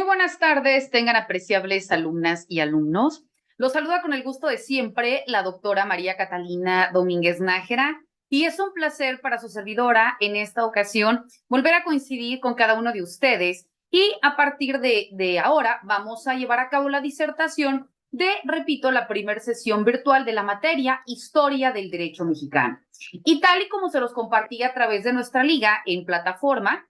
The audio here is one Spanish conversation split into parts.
buenas tardes, tengan apreciables alumnas y alumnos. Los saluda con el gusto de siempre la doctora María Catalina Domínguez Nájera y es un placer para su servidora en esta ocasión volver a coincidir con cada uno de ustedes y a partir de ahora vamos a llevar a cabo la disertación de, repito, la primera sesión virtual de la materia Historia del Derecho Mexicano. Y tal y como se los compartí a través de nuestra liga en plataforma,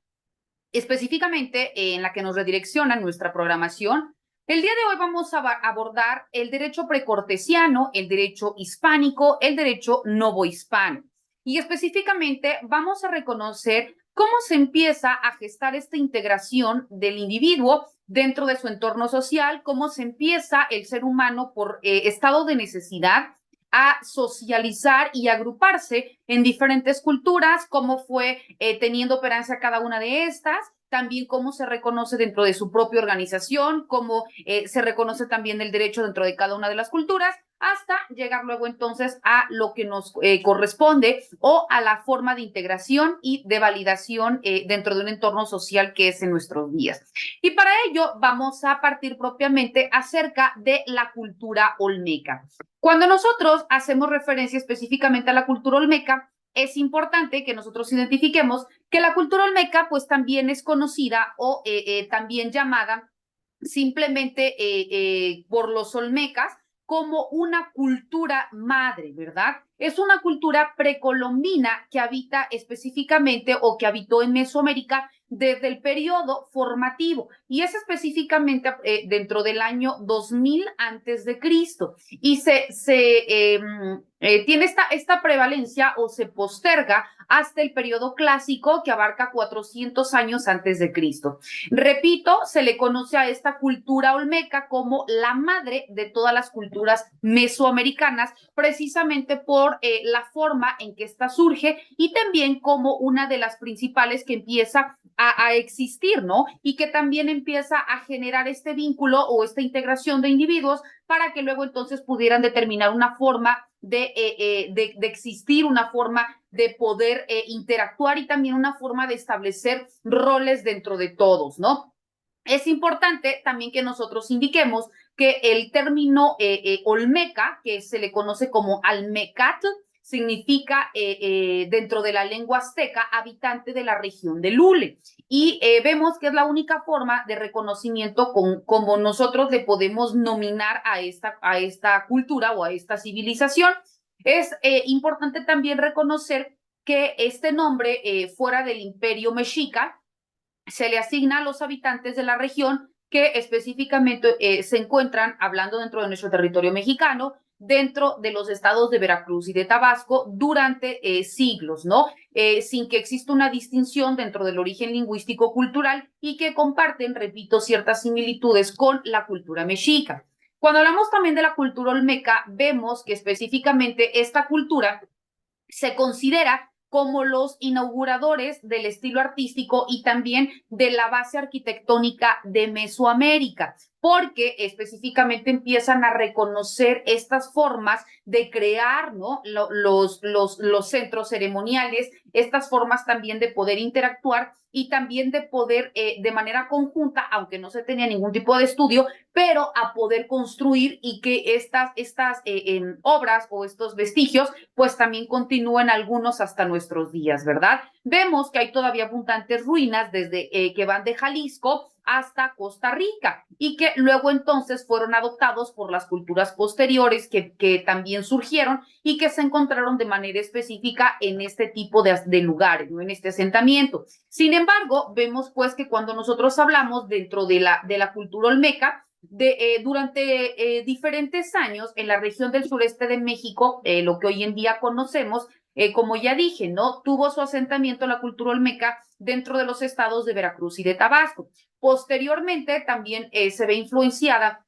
específicamente en la que nos redirecciona nuestra programación. El día de hoy vamos a abordar el derecho precortesiano, el derecho hispánico, el derecho novohispano. Y específicamente vamos a reconocer cómo se empieza a gestar esta integración del individuo dentro de su entorno social, cómo se empieza el ser humano por estado de necesidad a socializar y agruparse en diferentes culturas, cómo fue teniendo operancia cada una de estas, también cómo se reconoce dentro de su propia organización, cómo se reconoce también el derecho dentro de cada una de las culturas, hasta llegar luego entonces a lo que nos corresponde o a la forma de integración y de validación dentro de un entorno social que es en nuestros días. Y para ello vamos a partir propiamente acerca de la cultura olmeca. Cuando nosotros hacemos referencia específicamente a la cultura olmeca, es importante que nosotros identifiquemos que la cultura olmeca pues también es conocida o también llamada simplemente por los olmecas como una cultura madre, ¿verdad? Es una cultura precolombina que habita específicamente o que habitó en Mesoamérica desde el periodo formativo y es específicamente dentro del año 2000 antes de Cristo y tiene esta prevalencia o se posterga hasta el periodo clásico que abarca 400 años antes de Cristo. Repito, se le conoce a esta cultura olmeca como la madre de todas las culturas mesoamericanas, precisamente por la forma en que esta surge y también como una de las principales que empieza a existir, ¿no? Y que también empieza a generar este vínculo o esta integración de individuos para que luego entonces pudieran determinar una forma de existir, una forma de poder interactuar y también una forma de establecer roles dentro de todos, ¿no? Es importante también que nosotros indiquemos que el término olmeca, que se le conoce como almecatl, significa dentro de la lengua azteca habitante de la región de Lule. Y vemos que es la única forma de reconocimiento como nosotros le podemos nominar a esta cultura o a esta civilización. Es importante también reconocer que este nombre fuera del imperio mexica se le asigna a los habitantes de la región que específicamente se encuentran, hablando dentro de nuestro territorio mexicano, dentro de los estados de Veracruz y de Tabasco durante siglos, ¿no? Sin que exista una distinción dentro del origen lingüístico-cultural y que comparten, repito, ciertas similitudes con la cultura mexica. Cuando hablamos también de la cultura olmeca, vemos que específicamente esta cultura se considera como los inauguradores del estilo artístico y también de la base arquitectónica de Mesoamérica, porque específicamente empiezan a reconocer estas formas de crear, ¿no? los centros ceremoniales, estas formas también de poder interactuar y también de poder de manera conjunta, aunque no se tenía ningún tipo de estudio, pero a poder construir y que estas obras o estos vestigios pues también continúan algunos hasta nuestros días, ¿verdad? Vemos que hay todavía abundantes ruinas desde que van de Jalisco hasta Costa Rica y que luego entonces fueron adoptados por las culturas posteriores que también surgieron y que se encontraron de manera específica en este tipo de lugares, ¿no? En este asentamiento. Sin embargo, vemos pues que cuando nosotros hablamos dentro de la cultura olmeca, durante diferentes años en la región del sureste de México, lo que hoy en día conocemos, como ya dije, ¿no? Tuvo su asentamiento la cultura olmeca dentro de los estados de Veracruz y de Tabasco. Posteriormente también se ve influenciada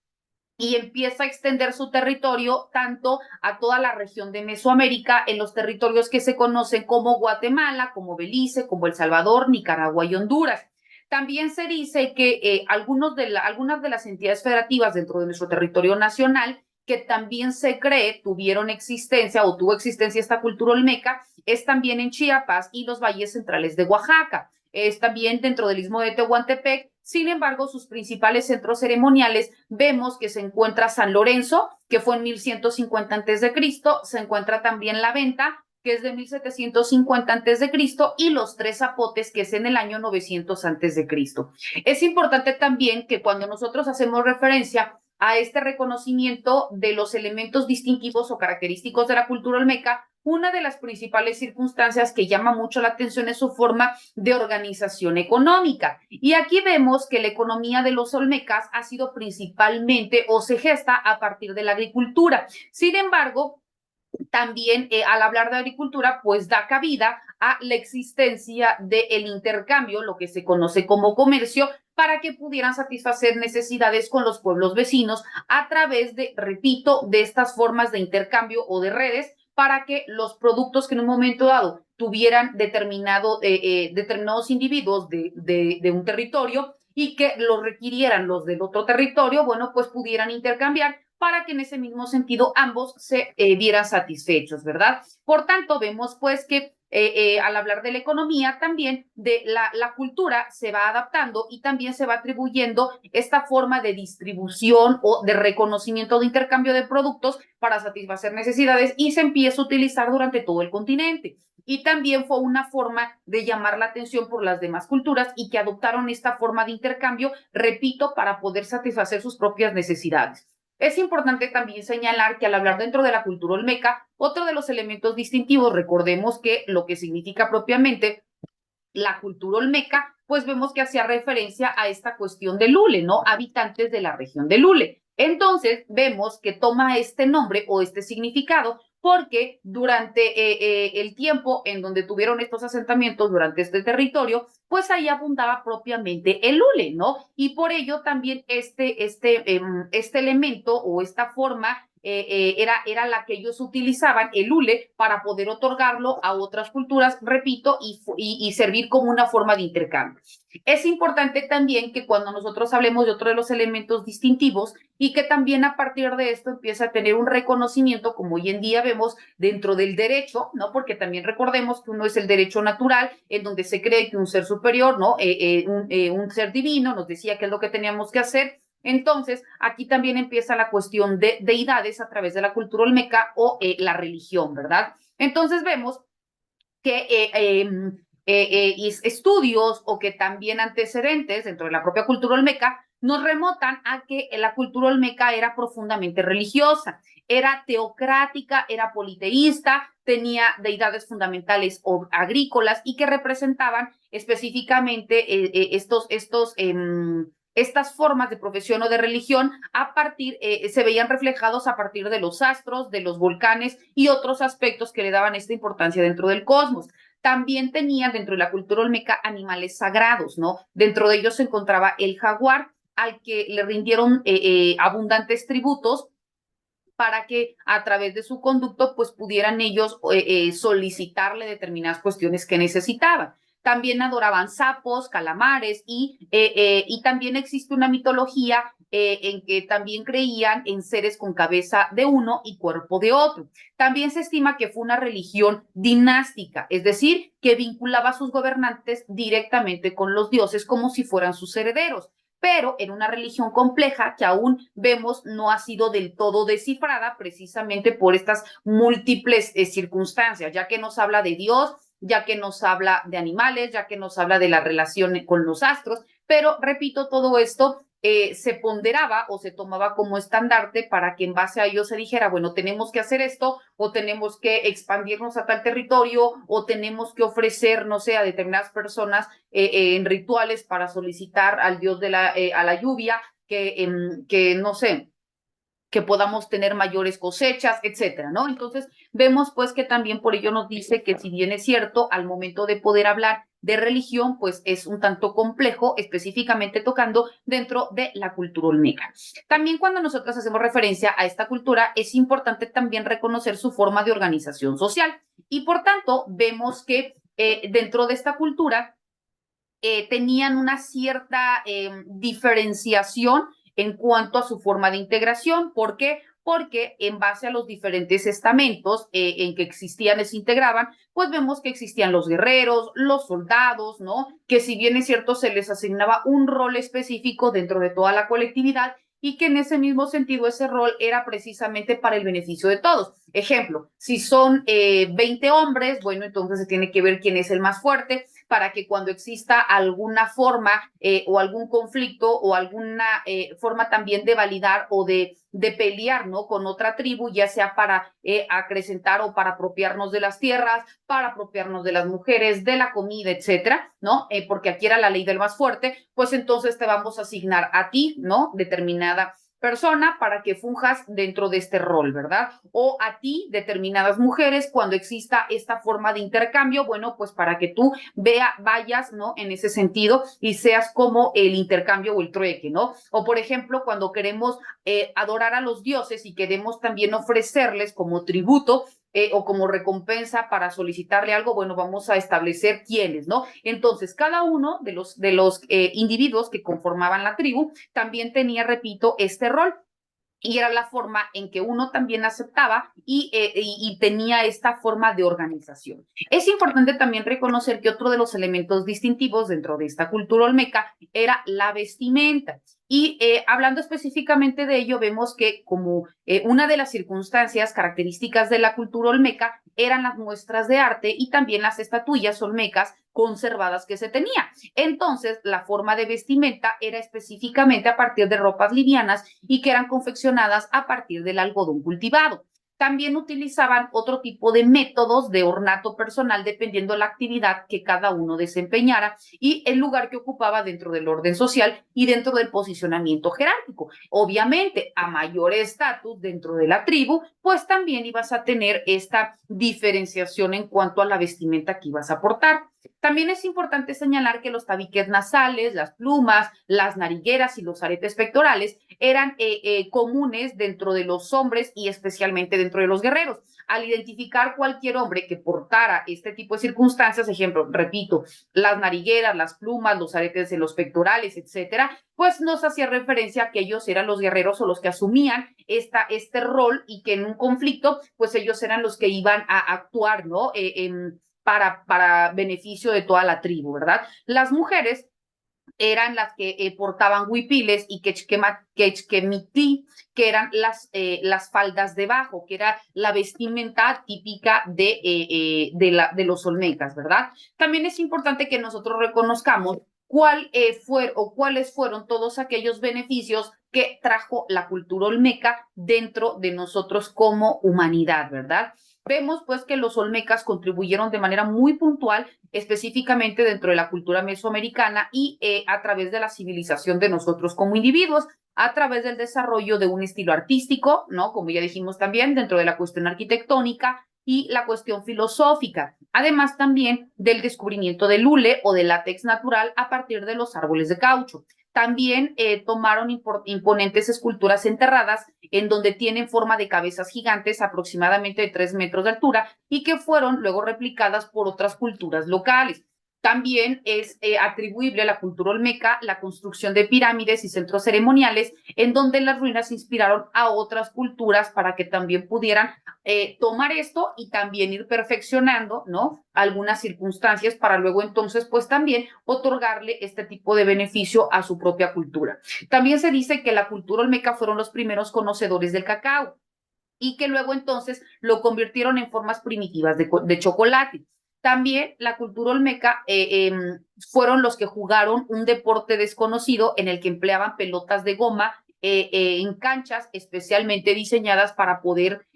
y empieza a extender su territorio tanto a toda la región de Mesoamérica, en los territorios que se conocen como Guatemala, como Belice, como El Salvador, Nicaragua y Honduras. También se dice que algunas de las entidades federativas dentro de nuestro territorio nacional que también se cree tuvieron existencia o tuvo existencia esta cultura olmeca, es también en Chiapas y los valles centrales de Oaxaca. Es también dentro del istmo de Tehuantepec Sin embargo, sus principales centros ceremoniales vemos que se encuentra San Lorenzo, que fue en 1150 a.C., se encuentra también La Venta, que es de 1750 a.C., y Los Tres Zapotes, que es en el año 900 a.C. Es importante también que cuando nosotros hacemos referencia a este reconocimiento de los elementos distintivos o característicos de la cultura olmeca, una de las principales circunstancias que llama mucho la atención es su forma de organización económica. Y aquí vemos que la economía de los olmecas ha sido principalmente o se gesta a partir de la agricultura. Sin embargo, también al hablar de agricultura, pues da cabida a la existencia del intercambio, lo que se conoce como comercio, para que pudieran satisfacer necesidades con los pueblos vecinos a través de, repito, de estas formas de intercambio o de redes para que los productos que en un momento dado tuvieran determinados individuos de un territorio y que los requirieran los del otro territorio, bueno, pues pudieran intercambiar para que en ese mismo sentido ambos se vieran satisfechos, ¿verdad? Por tanto, vemos pues que al hablar de la economía, también de la cultura se va adaptando y también se va atribuyendo esta forma de distribución o de reconocimiento de intercambio de productos para satisfacer necesidades y se empieza a utilizar durante todo el continente. Y también fue una forma de llamar la atención por las demás culturas y que adoptaron esta forma de intercambio, repito, para poder satisfacer sus propias necesidades. Es importante también señalar que al hablar dentro de la cultura olmeca, otro de los elementos distintivos, recordemos que lo que significa propiamente la cultura olmeca, pues vemos que hacía referencia a esta cuestión de Lule, ¿no? Habitantes de la región de Lule. Entonces, vemos que toma este nombre o este significado porque durante el tiempo en donde tuvieron estos asentamientos, durante este territorio, pues ahí abundaba propiamente el hule, ¿no? Y por ello también este elemento o esta forma era la que ellos utilizaban, el hule, para poder otorgarlo a otras culturas, repito, y servir como una forma de intercambio. Es importante también que cuando nosotros hablemos de otro de los elementos distintivos y que también a partir de esto empieza a tener un reconocimiento, como hoy en día vemos dentro del derecho, ¿no? Porque también recordemos que uno es el derecho natural, en donde se cree que un ser superior, ¿no? Un ser divino nos decía qué es lo que teníamos que hacer. Entonces, aquí también empieza la cuestión de deidades a través de la cultura olmeca o la religión, ¿verdad? Entonces vemos que estudios o que también antecedentes dentro de la propia cultura olmeca nos remontan a que la cultura olmeca era profundamente religiosa, era teocrática, era politeísta, tenía deidades fundamentales o agrícolas y que representaban específicamente estas formas de profesión o de religión se veían reflejados a partir de los astros, de los volcanes y otros aspectos que le daban esta importancia dentro del cosmos. También tenían dentro de la cultura olmeca animales sagrados, ¿no? Dentro de ellos se encontraba el jaguar, al que le rindieron abundantes tributos para que a través de su conducto pues pudieran ellos solicitarle determinadas cuestiones que necesitaban. También adoraban sapos, calamares y también existe una mitología en que también creían en seres con cabeza de uno y cuerpo de otro. También se estima que fue una religión dinástica, es decir, que vinculaba a sus gobernantes directamente con los dioses como si fueran sus herederos, pero en una religión compleja que aún vemos no ha sido del todo descifrada precisamente por estas múltiples circunstancias, ya que nos habla de Dios, ya que nos habla de animales, ya que nos habla de la relación con los astros, pero repito, todo esto se ponderaba o se tomaba como estandarte para que en base a ello se dijera, bueno, tenemos que hacer esto o tenemos que expandirnos a tal territorio o tenemos que ofrecer, no sé, a determinadas personas en rituales para solicitar al dios a la lluvia que no sé, que podamos tener mayores cosechas, etcétera, ¿no? Entonces, vemos pues que también por ello nos dice que si bien es cierto, al momento de poder hablar de religión, pues es un tanto complejo, específicamente tocando dentro de la cultura olmeca. También cuando nosotros hacemos referencia a esta cultura, es importante también reconocer su forma de organización social. Y por tanto, vemos que dentro de esta cultura tenían una cierta diferenciación en cuanto a su forma de integración. ¿Por qué? porque en base a los diferentes estamentos en que existían y se integraban, pues vemos que existían los guerreros, los soldados, ¿no? Que si bien es cierto, se les asignaba un rol específico dentro de toda la colectividad y que en ese mismo sentido ese rol era precisamente para el beneficio de todos. Ejemplo, si son 20 hombres, bueno, entonces se tiene que ver quién es el más fuerte para que cuando exista alguna forma o algún conflicto o alguna forma también de validar o de pelear, ¿no? Con otra tribu, ya sea para acrecentar o para apropiarnos de las tierras, para apropiarnos de las mujeres, de la comida, etcétera, ¿no? Porque aquí era la ley del más fuerte, pues entonces te vamos a asignar a ti, ¿no? Determinada persona para que funjas dentro de este rol, ¿verdad? O a ti, determinadas mujeres, cuando exista esta forma de intercambio, bueno, pues para que tú vayas, ¿no? En ese sentido y seas como el intercambio o el trueque, ¿no? O por ejemplo, cuando queremos adorar a los dioses y queremos también ofrecerles como tributo o como recompensa para solicitarle algo, bueno, vamos a establecer quiénes, ¿no? Entonces, cada uno de los individuos que conformaban la tribu también tenía, repito, este rol y era la forma en que uno también aceptaba y tenía esta forma de organización. Es importante también reconocer que otro de los elementos distintivos dentro de esta cultura olmeca era la vestimenta. Y hablando específicamente de ello, vemos que como una de las circunstancias características de la cultura olmeca eran las muestras de arte y también las estatuillas olmecas conservadas que se tenía. Entonces, la forma de vestimenta era específicamente a partir de ropas livianas y que eran confeccionadas a partir del algodón cultivado. También utilizaban otro tipo de métodos de ornato personal dependiendo de la actividad que cada uno desempeñara y el lugar que ocupaba dentro del orden social y dentro del posicionamiento jerárquico. Obviamente, a mayor estatus dentro de la tribu, pues también ibas a tener esta diferenciación en cuanto a la vestimenta que ibas a portar. También es importante señalar que los tabiques nasales, las plumas, las narigueras y los aretes pectorales eran comunes dentro de los hombres y especialmente dentro de los guerreros. Al identificar cualquier hombre que portara este tipo de circunstancias, ejemplo, repito, las narigueras, las plumas, los aretes en los pectorales, etcétera, pues nos hacía referencia a que ellos eran los guerreros o los que asumían este rol y que en un conflicto, pues ellos eran los que iban a actuar, ¿no? Para beneficio de toda la tribu, ¿verdad? Las mujeres eran las que portaban huipiles y quechquemití, que eran las faldas debajo, que era la vestimenta típica de los olmecas, ¿verdad? También es importante que nosotros reconozcamos cuáles fueron todos aquellos beneficios que trajo la cultura olmeca dentro de nosotros como humanidad, ¿verdad? Vemos pues que los olmecas contribuyeron de manera muy puntual específicamente dentro de la cultura mesoamericana y a través de la civilización de nosotros como individuos, a través del desarrollo de un estilo artístico, ¿no? Como ya dijimos también, dentro de la cuestión arquitectónica y la cuestión filosófica, además también del descubrimiento del hule o del látex natural a partir de los árboles de caucho. También tomaron imponentes esculturas enterradas en donde tienen forma de cabezas gigantes aproximadamente de 3 metros de altura y que fueron luego replicadas por otras culturas locales. También es atribuible a la cultura olmeca la construcción de pirámides y centros ceremoniales en donde las ruinas inspiraron a otras culturas para que también pudieran tomar esto y también ir perfeccionando, ¿no? Algunas circunstancias para luego entonces pues también otorgarle este tipo de beneficio a su propia cultura. También se dice que la cultura olmeca fueron los primeros conocedores del cacao y que luego entonces lo convirtieron en formas primitivas de chocolate. También la cultura olmeca fueron los que jugaron un deporte desconocido en el que empleaban pelotas de goma en canchas especialmente diseñadas para poder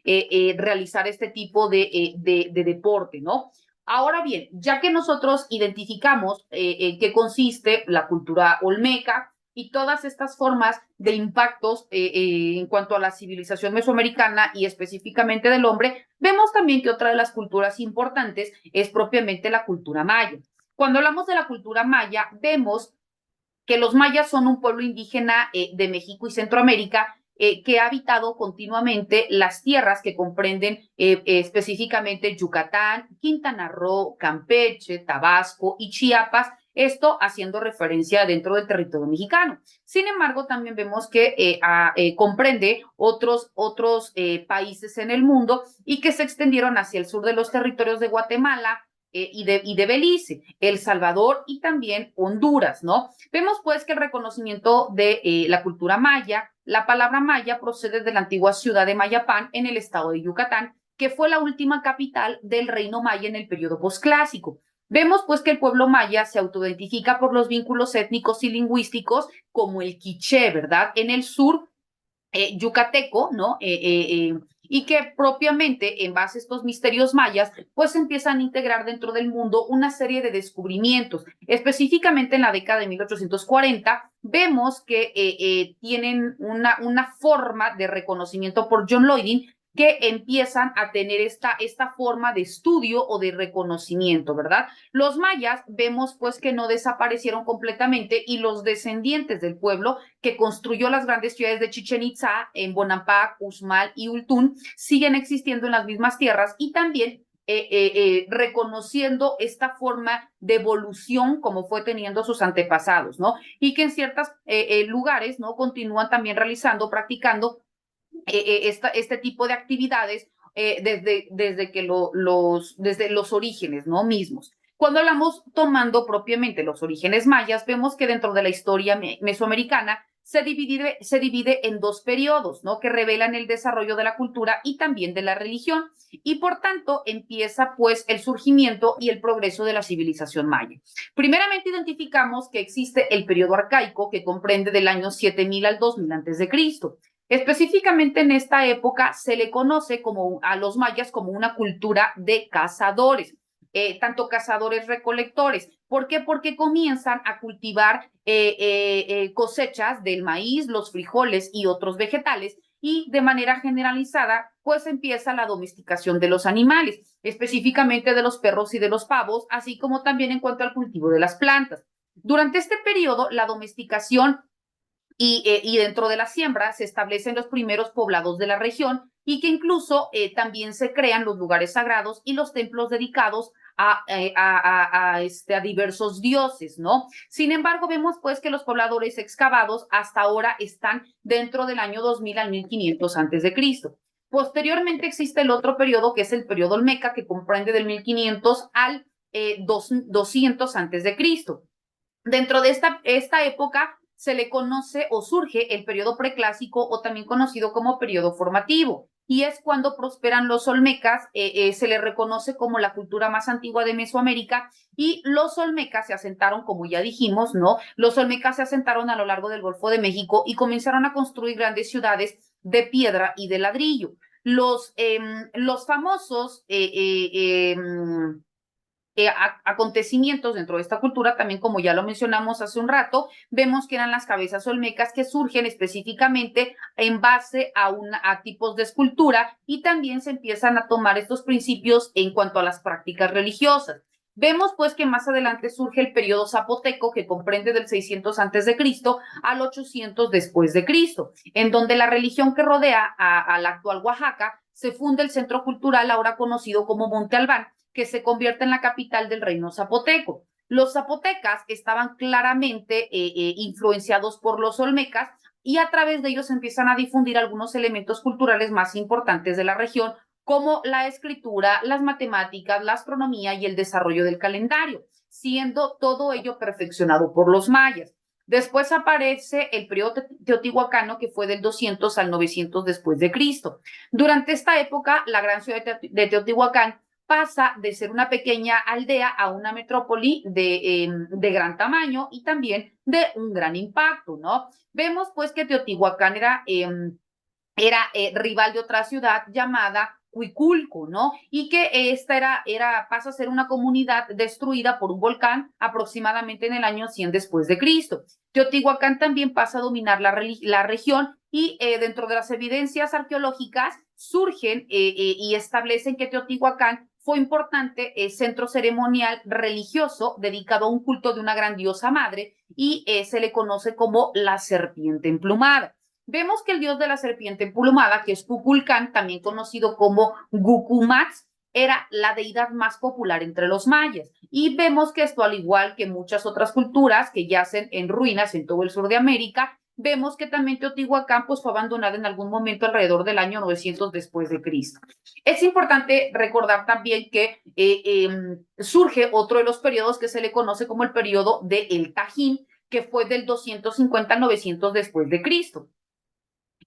realizar este tipo de deporte, ¿no? Ahora bien, ya que nosotros identificamos en qué consiste la cultura olmeca, y todas estas formas de impactos en cuanto a la civilización mesoamericana y específicamente del hombre, vemos también que otra de las culturas importantes es propiamente la cultura maya. Cuando hablamos de la cultura maya, vemos que los mayas son un pueblo indígena de México y Centroamérica que ha habitado continuamente las tierras que comprenden específicamente Yucatán, Quintana Roo, Campeche, Tabasco y Chiapas, esto haciendo referencia dentro del territorio mexicano. Sin embargo, también vemos que comprende otros países en el mundo y que se extendieron hacia el sur de los territorios de Guatemala, y de Belice, El Salvador y también Honduras, ¿no? Vemos pues que el reconocimiento de la cultura maya, la palabra maya procede de la antigua ciudad de Mayapán en el estado de Yucatán, que fue la última capital del reino maya en el periodo posclásico. Vemos pues que el pueblo maya se autoidentifica por los vínculos étnicos y lingüísticos como el quiché, ¿verdad? En el sur yucateco, ¿no? Y que propiamente en base a estos misterios mayas, pues empiezan a integrar dentro del mundo una serie de descubrimientos. Específicamente en la década de 1840, vemos que tienen una forma de reconocimiento por John Lloydin que empiezan a tener esta forma de estudio o de reconocimiento, ¿verdad? Los mayas vemos pues que no desaparecieron completamente y los descendientes del pueblo que construyó las grandes ciudades de Chichén Itzá, en Bonampak, Uxmal y Ultún, siguen existiendo en las mismas tierras y también reconociendo esta forma de evolución como fue teniendo sus antepasados, ¿no? Y que en ciertos lugares, ¿no? Continúan también realizando, practicando este tipo de actividades desde los orígenes, ¿no? Mismos. Cuando hablamos tomando propiamente los orígenes mayas, vemos que dentro de la historia mesoamericana se divide en dos periodos, ¿no? Que revelan el desarrollo de la cultura y también de la religión. Y por tanto empieza pues el surgimiento y el progreso de la civilización maya. Primeramente identificamos que existe el periodo arcaico que comprende del año 7000 al 2000 antes de Cristo. Específicamente en esta época se le conoce como a los mayas como una cultura de cazadores, tanto cazadores recolectores. ¿Por qué? Porque comienzan a cultivar cosechas del maíz, los frijoles y otros vegetales y de manera generalizada pues empieza la domesticación de los animales, específicamente de los perros y de los pavos, así como también en cuanto al cultivo de las plantas. Durante este periodo la domesticación y dentro de la siembra se establecen los primeros poblados de la región y que incluso también se crean los lugares sagrados y los templos dedicados a diversos dioses, ¿no? Sin embargo, vemos pues que los pobladores excavados hasta ahora están dentro del año 2000 al 1500 antes de Cristo. Posteriormente existe el otro periodo que es el periodo olmeca que comprende del 1500 al 200 antes de Cristo. Dentro de esta época se le conoce o surge el periodo preclásico o también conocido como periodo formativo. Y es cuando prosperan los olmecas, se le reconoce como la cultura más antigua de Mesoamérica y los olmecas se asentaron, como ya dijimos, ¿no? Los olmecas se asentaron a lo largo del Golfo de México y comenzaron a construir grandes ciudades de piedra y de ladrillo. Los famosos acontecimientos dentro de esta cultura, también como ya lo mencionamos hace un rato, vemos que eran las cabezas olmecas que surgen específicamente en base a tipos de escultura y también se empiezan a tomar estos principios en cuanto a las prácticas religiosas. Vemos pues que más adelante surge el periodo zapoteco que comprende del 600 antes de Cristo al 800 después de Cristo, en donde la religión que rodea a la actual Oaxaca se funda el centro cultural ahora conocido como Monte Albán, que se convierte en la capital del reino zapoteco. Los zapotecas estaban claramente influenciados por los olmecas y a través de ellos empiezan a difundir algunos elementos culturales más importantes de la región, como la escritura, las matemáticas, la astronomía y el desarrollo del calendario, siendo todo ello perfeccionado por los mayas. Después aparece el periodo teotihuacano, que fue del 200 al 900 después de Cristo. Durante esta época, la gran ciudad de Teotihuacán pasa de ser una pequeña aldea a una metrópoli de gran tamaño y también de un gran impacto, ¿no? Vemos pues que Teotihuacán era rival de otra ciudad llamada Huiculco, ¿no? Y que esta pasa a ser una comunidad destruida por un volcán aproximadamente en el año 100 después de Cristo. Teotihuacán también pasa a dominar la región y dentro de las evidencias arqueológicas surgen y establecen que Teotihuacán fue importante centro ceremonial religioso dedicado a un culto de una gran diosa madre y se le conoce como la serpiente emplumada. Vemos que el dios de la serpiente emplumada, que es Kukulcán, también conocido como Gucumatz, era la deidad más popular entre los mayas. Y vemos que esto, al igual que muchas otras culturas que yacen en ruinas en todo el sur de América, vemos que también Teotihuacán pues, fue abandonada en algún momento alrededor del año 900 después de Cristo. Es importante recordar también que surge otro de los periodos que se le conoce como el periodo del Tajín, que fue del 250 al 900 después de Cristo.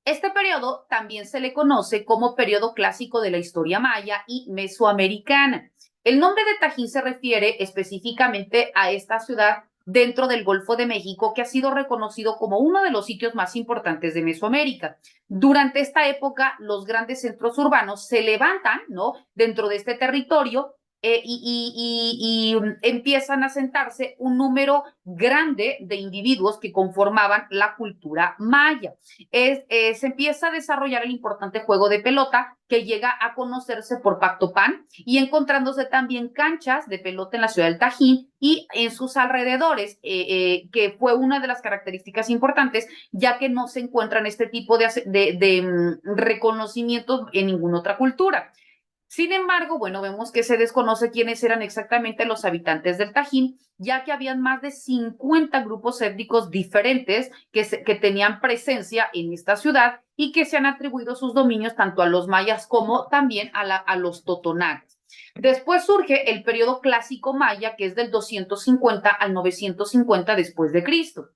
Este periodo también se le conoce como periodo clásico de la historia maya y mesoamericana. El nombre de Tajín se refiere específicamente a esta ciudad dentro del Golfo de México, que ha sido reconocido como uno de los sitios más importantes de Mesoamérica. Durante esta época, los grandes centros urbanos se levantan, ¿no?, dentro de este territorio empiezan a sentarse un número grande de individuos que conformaban la cultura maya. Se empieza a desarrollar el importante juego de pelota que llega a conocerse por Pacto Pan y encontrándose también canchas de pelota en la ciudad del Tajín y en sus alrededores, que fue una de las características importantes, ya que no se encuentran este tipo de reconocimientos en ninguna otra cultura. Sin embargo, bueno, vemos que se desconoce quiénes eran exactamente los habitantes del Tajín, ya que habían más de 50 grupos étnicos diferentes que tenían presencia en esta ciudad y que se han atribuido sus dominios tanto a los mayas como también a los totonaques. Después surge el periodo clásico maya, que es del 250 al 950 después de Cristo.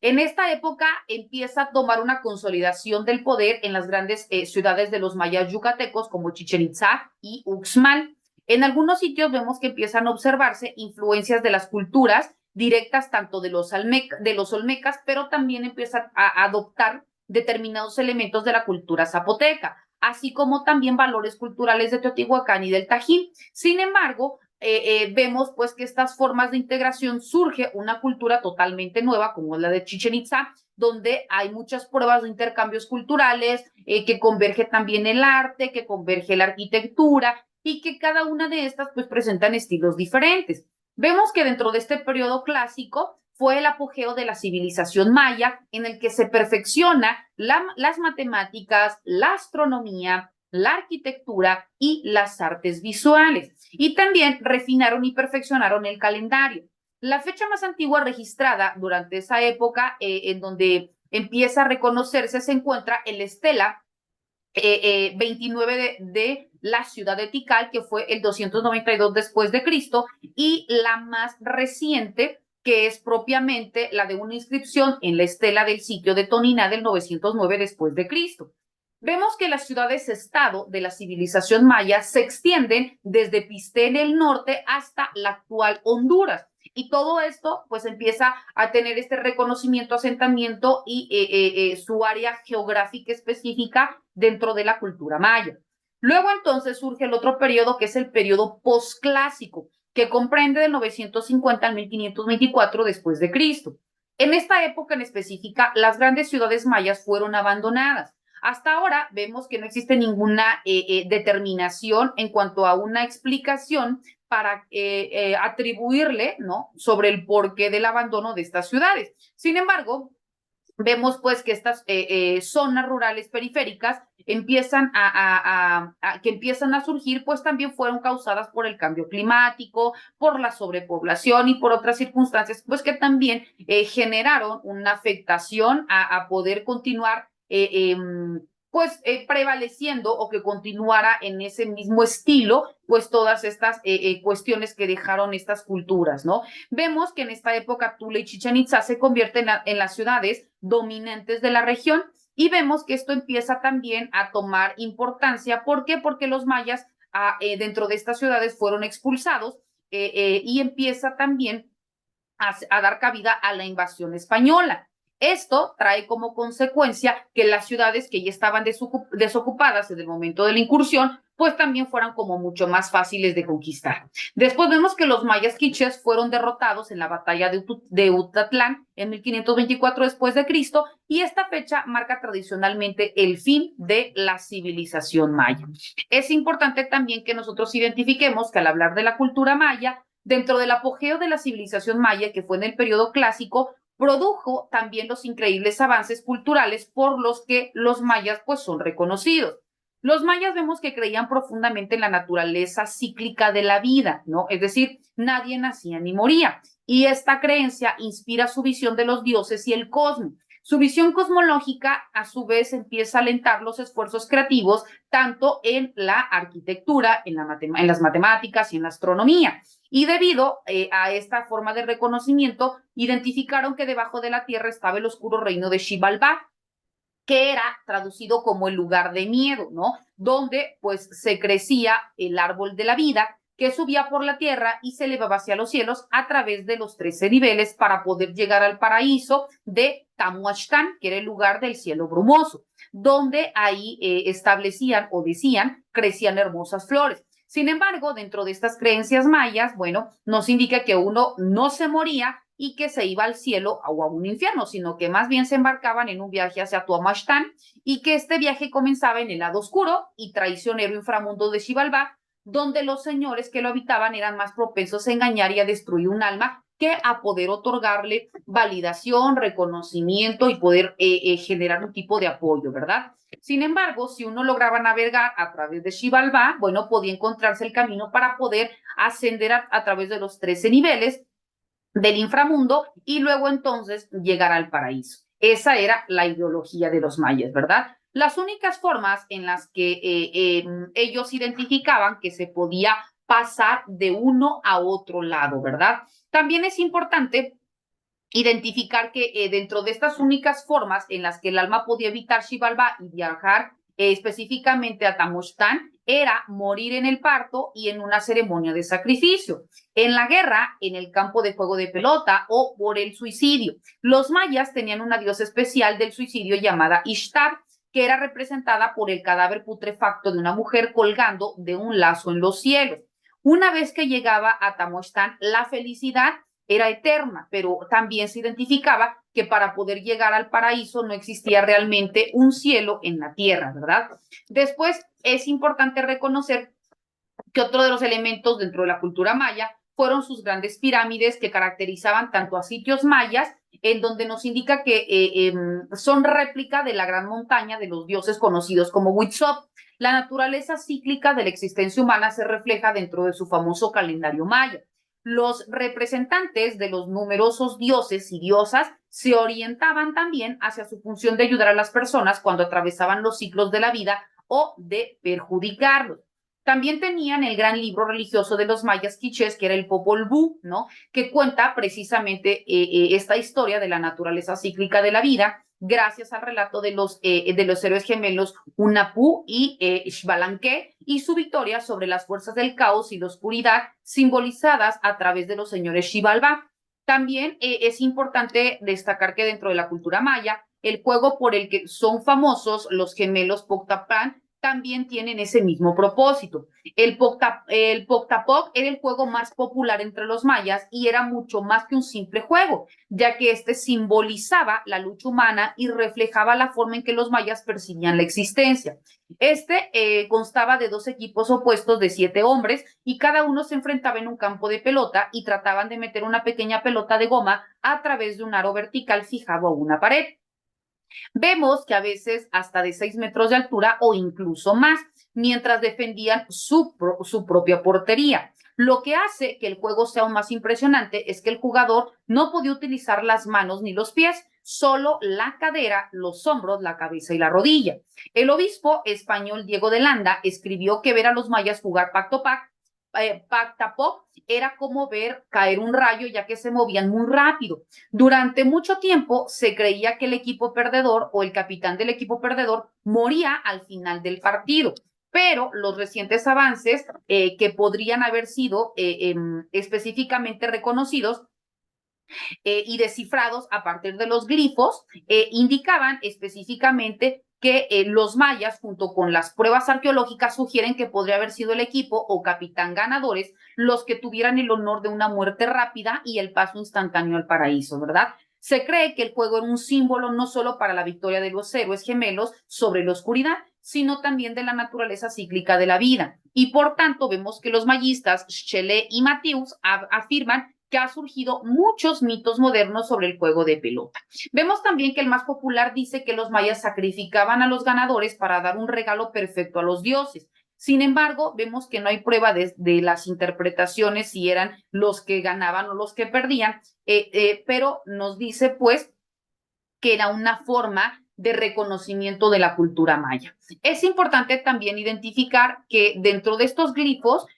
En esta época empieza a tomar una consolidación del poder en las grandes ciudades de los mayas yucatecos como Chichen Itzá y Uxmal. En algunos sitios vemos que empiezan a observarse influencias de las culturas directas tanto de los olmecas, pero también empieza a adoptar determinados elementos de la cultura zapoteca, así como también valores culturales de Teotihuacán y del Tajín. Sin embargo, vemos pues que estas formas de integración surge una cultura totalmente nueva como es la de Chichen Itza, donde hay muchas pruebas de intercambios culturales, que converge también el arte, que converge la arquitectura y que cada una de estas pues presentan estilos diferentes. Vemos que dentro de este periodo clásico fue el apogeo de la civilización maya en el que se perfecciona las matemáticas, la astronomía, la arquitectura y las artes visuales. Y también refinaron y perfeccionaron el calendario. La fecha más antigua registrada durante esa época, en donde empieza a reconocerse, se encuentra en la estela 29 de la ciudad de Tikal, que fue el 292 después de Cristo, y la más reciente, que es propiamente la de una inscripción en la estela del sitio de Toniná del 909 después de Cristo. Vemos que las ciudades-estado de la civilización maya se extienden desde Pisté en el norte hasta la actual Honduras. Y todo esto pues empieza a tener este reconocimiento, asentamiento y su área geográfica específica dentro de la cultura maya. Luego entonces surge el otro periodo que es el periodo posclásico, que comprende del 950 al 1524 después de Cristo. En esta época en específica, las grandes ciudades mayas fueron abandonadas. Hasta ahora vemos que no existe ninguna determinación en cuanto a una explicación para atribuirle, ¿no?, sobre el porqué del abandono de estas ciudades. Sin embargo, vemos pues que estas zonas rurales periféricas que empiezan a surgir, pues también fueron causadas por el cambio climático, por la sobrepoblación y por otras circunstancias, pues que también generaron una afectación a poder continuar pues prevaleciendo o que continuara en ese mismo estilo, pues todas estas cuestiones que dejaron estas culturas, ¿no? Vemos que en esta época Tula y Chichén Itzá se convierten en las ciudades dominantes de la región y vemos que esto empieza también a tomar importancia. ¿Por qué? Porque los mayas dentro de estas ciudades fueron expulsados y empieza también a dar cabida a la invasión española. Esto trae como consecuencia que las ciudades que ya estaban desocupadas en el momento de la incursión, pues también fueran como mucho más fáciles de conquistar. Después vemos que los mayas quichés fueron derrotados en la batalla de Utatlán en 1524 después de Cristo y esta fecha marca tradicionalmente el fin de la civilización maya. Es importante también que nosotros identifiquemos que al hablar de la cultura maya, dentro del apogeo de la civilización maya, que fue en el periodo clásico, produjo también los increíbles avances culturales por los que los mayas pues son reconocidos. Los mayas vemos que creían profundamente en la naturaleza cíclica de la vida, ¿no? Es decir, nadie nacía ni moría. Y esta creencia inspira su visión de los dioses y el cosmos. Su visión cosmológica, a su vez, empieza a alentar los esfuerzos creativos tanto en la arquitectura, en las matemáticas y en la astronomía. Y debido a esta forma de reconocimiento, identificaron que debajo de la tierra estaba el oscuro reino de Xibalbá, que era traducido como el lugar de miedo, ¿no? Donde pues se crecía el árbol de la vida que subía por la tierra y se elevaba hacia los cielos a través de los 13 niveles para poder llegar al paraíso de Tamuachtan, que era el lugar del cielo brumoso, donde ahí establecían o decían crecían hermosas flores. Sin embargo, dentro de estas creencias mayas, bueno, nos indica que uno no se moría y que se iba al cielo o a un infierno, sino que más bien se embarcaban en un viaje hacia Tuamashtan y que este viaje comenzaba en el lado oscuro y traicionero inframundo de Xibalbá, donde los señores que lo habitaban eran más propensos a engañar y a destruir un alma que a poder otorgarle validación, reconocimiento y poder generar un tipo de apoyo, ¿verdad? Sin embargo, si uno lograba navegar a través de Xibalbá, bueno, podía encontrarse el camino para poder ascender a través de los 13 niveles del inframundo y luego entonces llegar al paraíso. Esa era la ideología de los mayas, ¿verdad? Las únicas formas en las que ellos identificaban que se podía pasar de uno a otro lado, ¿verdad? También es importante identificar que dentro de estas únicas formas en las que el alma podía evitar Xibalbá y viajar específicamente a Tamochtán era morir en el parto y en una ceremonia de sacrificio, en la guerra, en el campo de juego de pelota o por el suicidio. Los mayas tenían una diosa especial del suicidio llamada Ishtar, que era representada por el cadáver putrefacto de una mujer colgando de un lazo en los cielos. Una vez que llegaba a Tamochtán, la felicidad era eterna, pero también se identificaba que para poder llegar al paraíso no existía realmente un cielo en la tierra, ¿verdad? Después es importante reconocer que otro de los elementos dentro de la cultura maya fueron sus grandes pirámides que caracterizaban tanto a sitios mayas, en donde nos indica que son réplica de la gran montaña de los dioses conocidos como Huitzop. La naturaleza cíclica de la existencia humana se refleja dentro de su famoso calendario maya. Los representantes de los numerosos dioses y diosas se orientaban también hacia su función de ayudar a las personas cuando atravesaban los ciclos de la vida o de perjudicarlos. También tenían el gran libro religioso de los mayas quichés, que era el Popol Vuh, ¿no? Que cuenta precisamente esta historia de la naturaleza cíclica de la vida, gracias al relato de los héroes gemelos Hunahpu y Xbalanque y su victoria sobre las fuerzas del caos y la oscuridad, simbolizadas a través de los señores Xibalbá. También es importante destacar que dentro de la cultura maya, el juego por el que son famosos los gemelos Poctapán también tienen ese mismo propósito. El Poctapoc era el juego más popular entre los mayas y era mucho más que un simple juego, ya que este simbolizaba la lucha humana y reflejaba la forma en que los mayas percibían la existencia. Este constaba de dos equipos opuestos de 7 hombres y cada uno se enfrentaba en un campo de pelota y trataban de meter una pequeña pelota de goma a través de un aro vertical fijado a una pared. Vemos que a veces hasta de 6 metros de altura o incluso más, mientras defendían su propia portería. Lo que hace que el juego sea aún más impresionante es que el jugador no podía utilizar las manos ni los pies, solo la cadera, los hombros, la cabeza y la rodilla. El obispo español Diego de Landa escribió que ver a los mayas jugar Pactapoc era como ver caer un rayo, ya que se movían muy rápido. Durante mucho tiempo se creía que el equipo perdedor o el capitán del equipo perdedor moría al final del partido, pero los recientes avances que podrían haber sido específicamente reconocidos y descifrados a partir de los glifos indicaban específicamente que los mayas, junto con las pruebas arqueológicas, sugieren que podría haber sido el equipo o capitán ganadores los que tuvieran el honor de una muerte rápida y el paso instantáneo al paraíso, ¿verdad? Se cree que el juego era un símbolo no solo para la victoria de los héroes gemelos sobre la oscuridad, sino también de la naturaleza cíclica de la vida. Y por tanto, vemos que los mayistas Shelley y Matthews afirman que ha surgido muchos mitos modernos sobre el juego de pelota. Vemos también que el más popular dice que los mayas sacrificaban a los ganadores para dar un regalo perfecto a los dioses. Sin embargo, vemos que no hay prueba de las interpretaciones si eran los que ganaban o los que perdían, pero nos dice pues que era una forma de reconocimiento de la cultura maya. Es importante también identificar que dentro de estos glifos,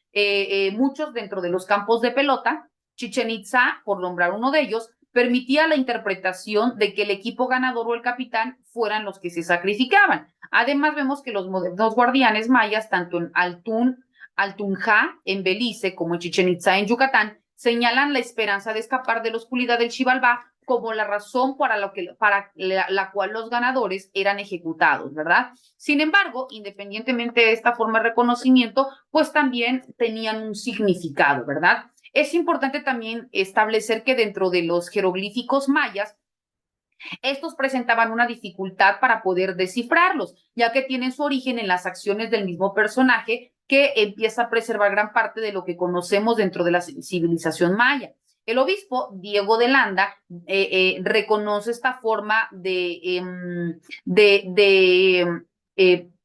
muchos dentro de los campos de pelota, Chichén Itzá, por nombrar uno de ellos, permitía la interpretación de que el equipo ganador o el capitán fueran los que se sacrificaban. Además, vemos que los modernos guardianes mayas, tanto en Altunja, en Belice, como en Chichén Itzá, en Yucatán, señalan la esperanza de escapar de la oscuridad del Xibalbá como la razón para la cual los ganadores eran ejecutados, ¿verdad? Sin embargo, independientemente de esta forma de reconocimiento, pues también tenían un significado, ¿verdad? Es importante también establecer que dentro de los jeroglíficos mayas, estos presentaban una dificultad para poder descifrarlos, ya que tienen su origen en las acciones del mismo personaje que empieza a preservar gran parte de lo que conocemos dentro de la civilización maya. El obispo Diego de Landa reconoce esta forma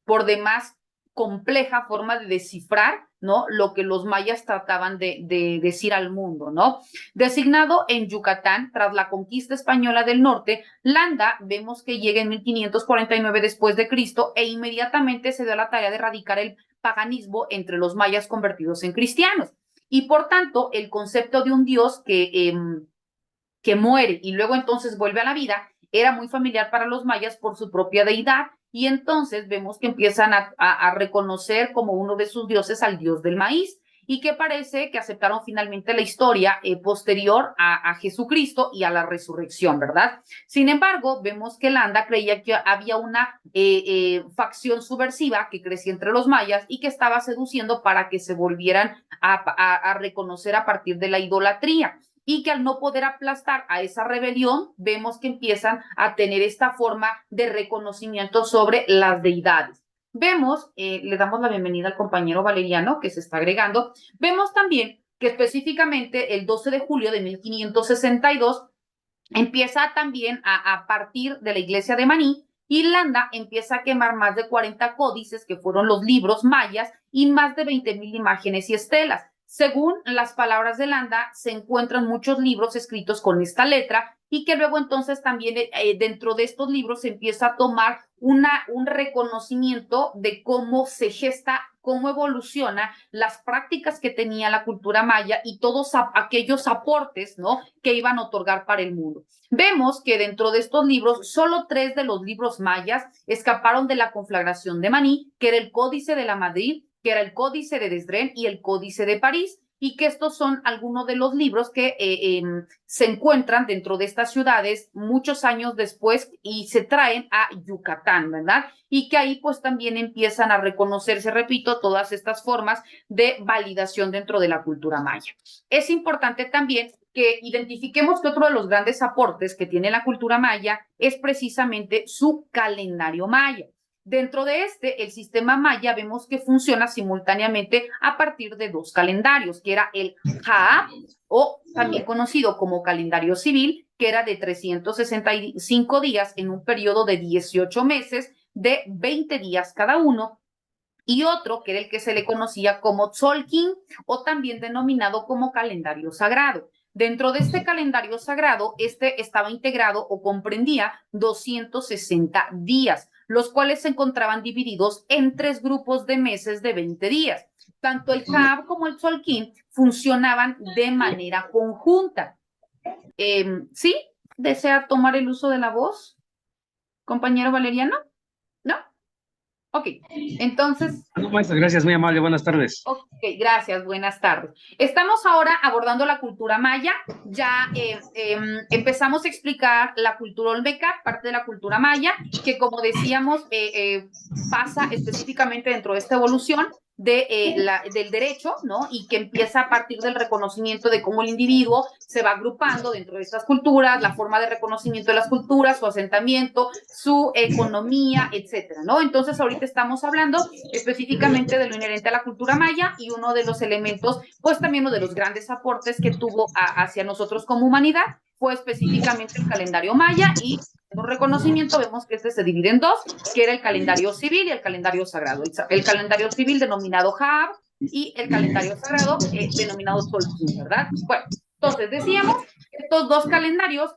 por demás compleja forma de descifrar, ¿no? Lo que los mayas trataban de decir al mundo, ¿no? Designado en Yucatán tras la conquista española del norte, Landa vemos que llega en 1549 después de Cristo e inmediatamente se dio la tarea de erradicar el paganismo entre los mayas convertidos en cristianos. Y por tanto, el concepto de un dios que muere y luego entonces vuelve a la vida era muy familiar para los mayas por su propia deidad, y entonces vemos que empiezan a reconocer como uno de sus dioses al dios del maíz, y que parece que aceptaron finalmente la historia posterior a Jesucristo y a la resurrección, ¿verdad? Sin embargo, vemos que Landa creía que había una facción subversiva que crecía entre los mayas y que estaba seduciendo para que se volvieran a reconocer a partir de la idolatría, y que al no poder aplastar a esa rebelión, vemos que empiezan a tener esta forma de reconocimiento sobre las deidades. Vemos, le damos la bienvenida al compañero Valeriano que se está agregando, vemos también que específicamente el 12 de julio de 1562 empieza también a partir de la iglesia de Maní, y Landa empieza a quemar más de 40 códices que fueron los libros mayas y más de 20,000 imágenes y estelas. Según las palabras de Landa, se encuentran muchos libros escritos con esta letra, y que luego entonces también dentro de estos libros se empieza a tomar un reconocimiento de cómo se gesta, cómo evoluciona las prácticas que tenía la cultura maya y todos aquellos aportes, ¿no?, que iban a otorgar para el mundo. Vemos que dentro de estos libros, solo 3 de los libros mayas escaparon de la conflagración de Maní, que era el Códice de la Madrid, que era el Códice de Dresden y el Códice de París, y que estos son algunos de los libros que se encuentran dentro de estas ciudades muchos años después y se traen a Yucatán, ¿verdad? Y que ahí pues también empiezan a reconocerse, repito, todas estas formas de validación dentro de la cultura maya. Es importante también que identifiquemos que otro de los grandes aportes que tiene la cultura maya es precisamente su calendario maya. Dentro de el sistema maya, vemos que funciona simultáneamente a partir de 2 calendarios, que era el Jaab, o también conocido como calendario civil, que era de 365 días en un periodo de 18 meses, de 20 días cada uno, y otro que era el que se le conocía como Tzolkin, o también denominado como calendario sagrado. Dentro de este calendario sagrado, estaba integrado o comprendía 260 días, los cuales se encontraban divididos en 3 grupos de meses de 20 días. Tanto el Jaab como el Tzolkin funcionaban de manera conjunta. ¿Sí? ¿Desea tomar el uso de la voz, compañero Valeriano? ¿No? Ok, entonces... No, maestra, gracias, muy amable, buenas tardes. Ok, gracias, buenas tardes. Estamos ahora abordando la cultura maya. Ya empezamos a explicar la cultura olmeca, parte de la cultura maya, que como decíamos, pasa específicamente dentro de esta evolución del derecho, ¿no? Y que empieza a partir del reconocimiento de cómo el individuo se va agrupando dentro de estas culturas, la forma de reconocimiento de las culturas, su asentamiento, su economía, etcétera, ¿no? Entonces, ahorita estamos hablando específicamente de lo inherente a la cultura maya y uno de los elementos, pues también uno de los grandes aportes que tuvo hacia nosotros como humanidad fue específicamente el calendario maya y un reconocimiento vemos que este se divide en dos, que era el calendario civil y el calendario sagrado. El calendario civil denominado Jaab y el calendario sagrado denominado Tzolkin, ¿verdad? Bueno, entonces decíamos, estos dos calendarios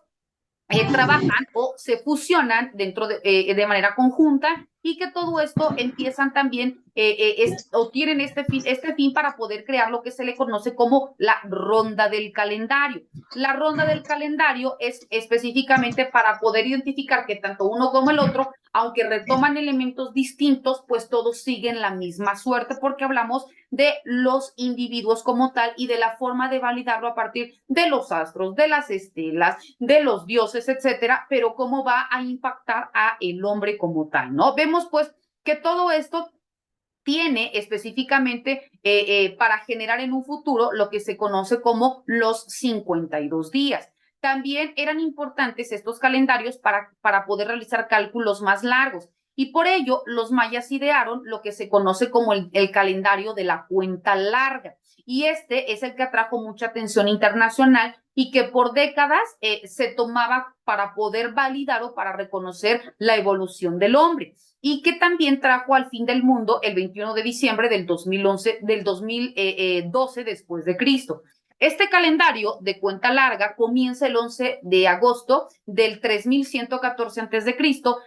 trabajan o se fusionan dentro de manera conjunta y que todo esto empiezan también o tienen este fin para poder crear lo que se le conoce como la ronda del calendario. La ronda del calendario es específicamente para poder identificar que tanto uno como el otro, aunque retoman elementos distintos, pues todos siguen la misma suerte porque hablamos de los individuos como tal y de la forma de validarlo a partir de los astros, de las estelas, de los dioses, etcétera, pero cómo va a impactar a el hombre como tal, ¿no? Vemos pues que todo esto tiene específicamente para generar en un futuro lo que se conoce como los 52 días. También eran importantes estos calendarios para poder realizar cálculos más largos. Y por ello, los mayas idearon lo que se conoce como el calendario de la cuenta larga. Y este es el que atrajo mucha atención internacional y que por décadas se tomaba para poder validar o para reconocer la evolución del hombre y que también trajo al fin del mundo el 21 de diciembre del 2012 después de Cristo. Este calendario de cuenta larga comienza el 11 de agosto del 3114 a.C.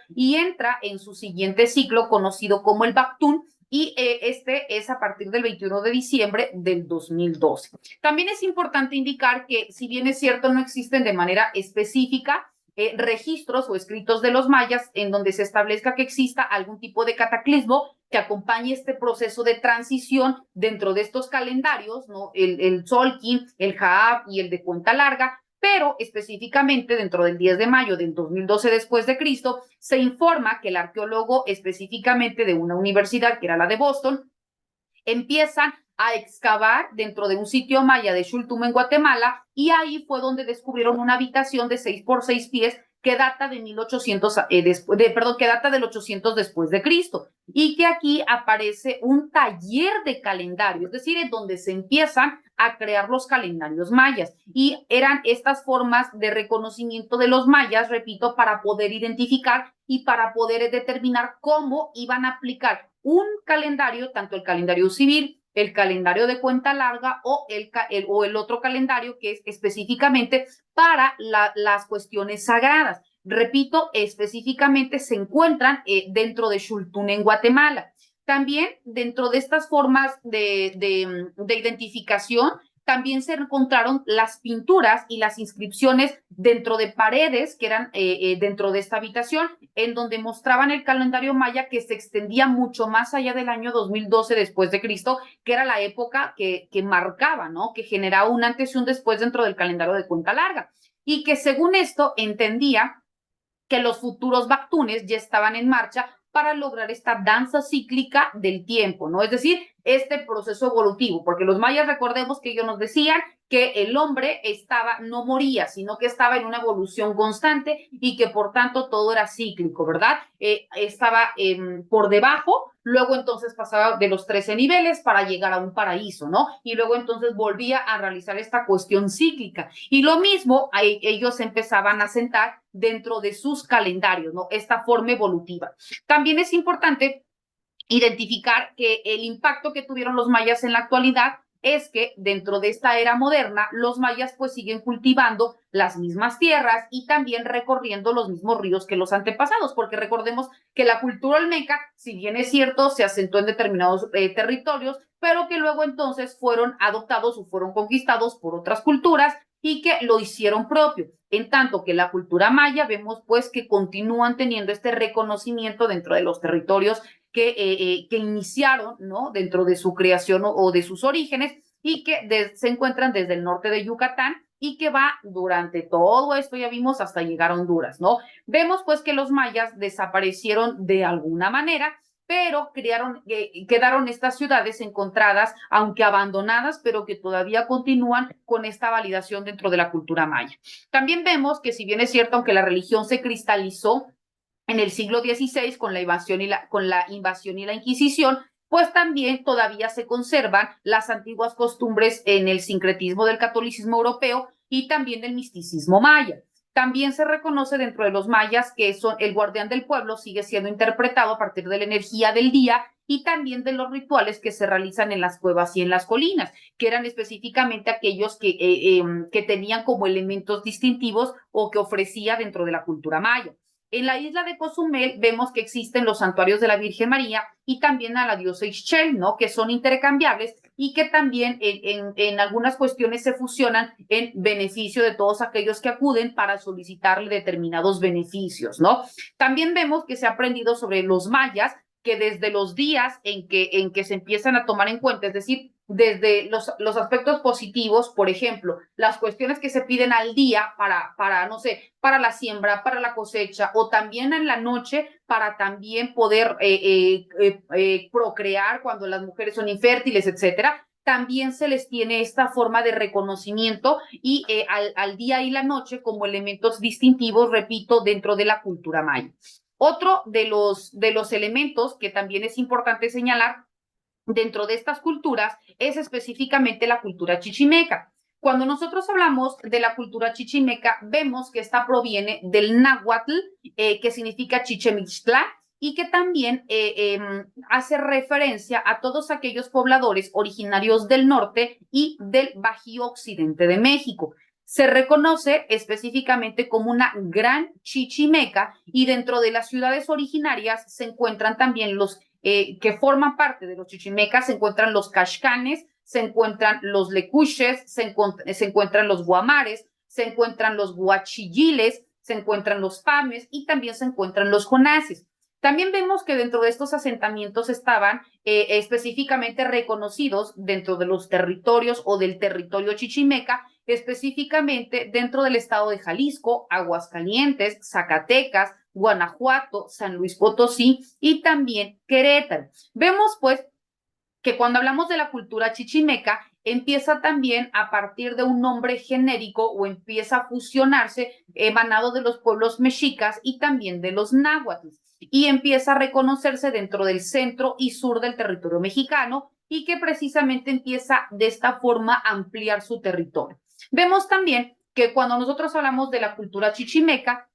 y entra en su siguiente ciclo conocido como el Baktún, y este es a partir del 21 de diciembre del 2012. También es importante indicar que, si bien es cierto, no existen de manera específica registros o escritos de los mayas en donde se establezca que exista algún tipo de cataclismo que acompañe este proceso de transición dentro de estos calendarios, ¿no? El Tzolkin, el Jaab y el de cuenta larga, pero específicamente dentro del 10 de mayo del 2012 después de Cristo, se informa que el arqueólogo específicamente de una universidad, que era la de Boston, empiezan a excavar dentro de un sitio maya de Xultum en Guatemala y ahí fue donde descubrieron una habitación de 6 por 6 pies que data de 1800, que data del 800 después de Cristo y que aquí aparece un taller de calendario, es decir, en donde se empiezan a crear los calendarios mayas y eran estas formas de reconocimiento de los mayas, repito, para poder identificar y para poder determinar cómo iban a aplicar un calendario, tanto el calendario civil, el calendario de cuenta larga o el otro calendario que es específicamente para las cuestiones sagradas. Repito, específicamente se encuentran dentro de Xultún en Guatemala. También dentro de estas formas de identificación, también se encontraron las pinturas y las inscripciones dentro de paredes que eran dentro de esta habitación, en donde mostraban el calendario maya que se extendía mucho más allá del año 2012 después de Cristo, que era la época que marcaba, ¿no? Que generaba un antes y un después dentro del calendario de cuenta larga. Y que según esto entendía que los futuros Baktunes ya estaban en marcha para lograr esta danza cíclica del tiempo, ¿no? Es decir, este proceso evolutivo, porque los mayas, recordemos que ellos nos decían que el hombre no moría, sino que estaba en una evolución constante y que por tanto todo era cíclico, ¿verdad? Estaba por debajo, luego entonces pasaba de los 13 niveles para llegar a un paraíso, ¿no? Y luego entonces volvía a realizar esta cuestión cíclica. Y lo mismo, ellos empezaban a sentar dentro de sus calendarios, ¿no? Esta forma evolutiva. También es importante identificar que el impacto que tuvieron los mayas en la actualidad es que dentro de esta era moderna, los mayas pues siguen cultivando las mismas tierras y también recorriendo los mismos ríos que los antepasados, porque recordemos que la cultura olmeca, si bien es cierto, se asentó en determinados territorios, pero que luego entonces fueron adoptados o fueron conquistados por otras culturas y que lo hicieron propio. En tanto que la cultura maya vemos pues que continúan teniendo este reconocimiento dentro de los territorios que iniciaron, ¿no? Dentro de su creación o de sus orígenes y que se encuentran desde el norte de Yucatán y que va durante todo esto, ya vimos, hasta llegar a Honduras, ¿no? Vemos pues que los mayas desaparecieron de alguna manera, pero quedaron estas ciudades encontradas, aunque abandonadas, pero que todavía continúan con esta validación dentro de la cultura maya. También vemos que, si bien es cierto, aunque la religión se cristalizó en el siglo XVI con la invasión y la Inquisición, pues también todavía se conservan las antiguas costumbres en el sincretismo del catolicismo europeo y también del misticismo maya. También se reconoce dentro de los mayas que son el guardián del pueblo, sigue siendo interpretado a partir de la energía del día y también de los rituales que se realizan en las cuevas y en las colinas, que eran específicamente aquellos que tenían como elementos distintivos o que ofrecía dentro de la cultura maya. En la isla de Cozumel vemos que existen los santuarios de la Virgen María y también a la diosa Ixchel, ¿no? Que son intercambiables y que también en algunas cuestiones se fusionan en beneficio de todos aquellos que acuden para solicitarle determinados beneficios, ¿no? También vemos que se ha aprendido sobre los mayas, que desde los días en que se empiezan a tomar en cuenta, es decir, desde los aspectos positivos, por ejemplo, las cuestiones que se piden al día no sé, para la siembra, para la cosecha, o también en la noche para también poder procrear cuando las mujeres son infértiles, etcétera. También se les tiene esta forma de reconocimiento y al día y la noche como elementos distintivos, repito, dentro de la cultura maya. Otro de los elementos que también es importante señalar dentro de estas culturas es específicamente la cultura chichimeca. Cuando nosotros hablamos de la cultura chichimeca, vemos que esta proviene del náhuatl, que significa Chichemixtlá, y que también hace referencia a todos aquellos pobladores originarios del norte y del Bajío Occidente de México. Se reconoce específicamente como una gran chichimeca y dentro de las ciudades originarias se encuentran también los que forman parte de los chichimecas, se encuentran los caxcanes, se encuentran los lecuches, se encuentran los guamares, se encuentran los guachilliles, se encuentran los pames y también se encuentran los jonases. También vemos que dentro de estos asentamientos estaban específicamente reconocidos dentro de los territorios o del territorio chichimeca, específicamente dentro del estado de Jalisco, Aguascalientes, Zacatecas, Guanajuato, San Luis Potosí y también Querétaro. Vemos pues que cuando hablamos de la cultura chichimeca, empieza también a partir de un nombre genérico o empieza a fusionarse emanado de los pueblos mexicas y también de los náhuatl y empieza a reconocerse dentro del centro y sur del territorio mexicano y que precisamente empieza de esta forma a ampliar su territorio. Vemos también que cuando nosotros hablamos de la cultura chichimeca,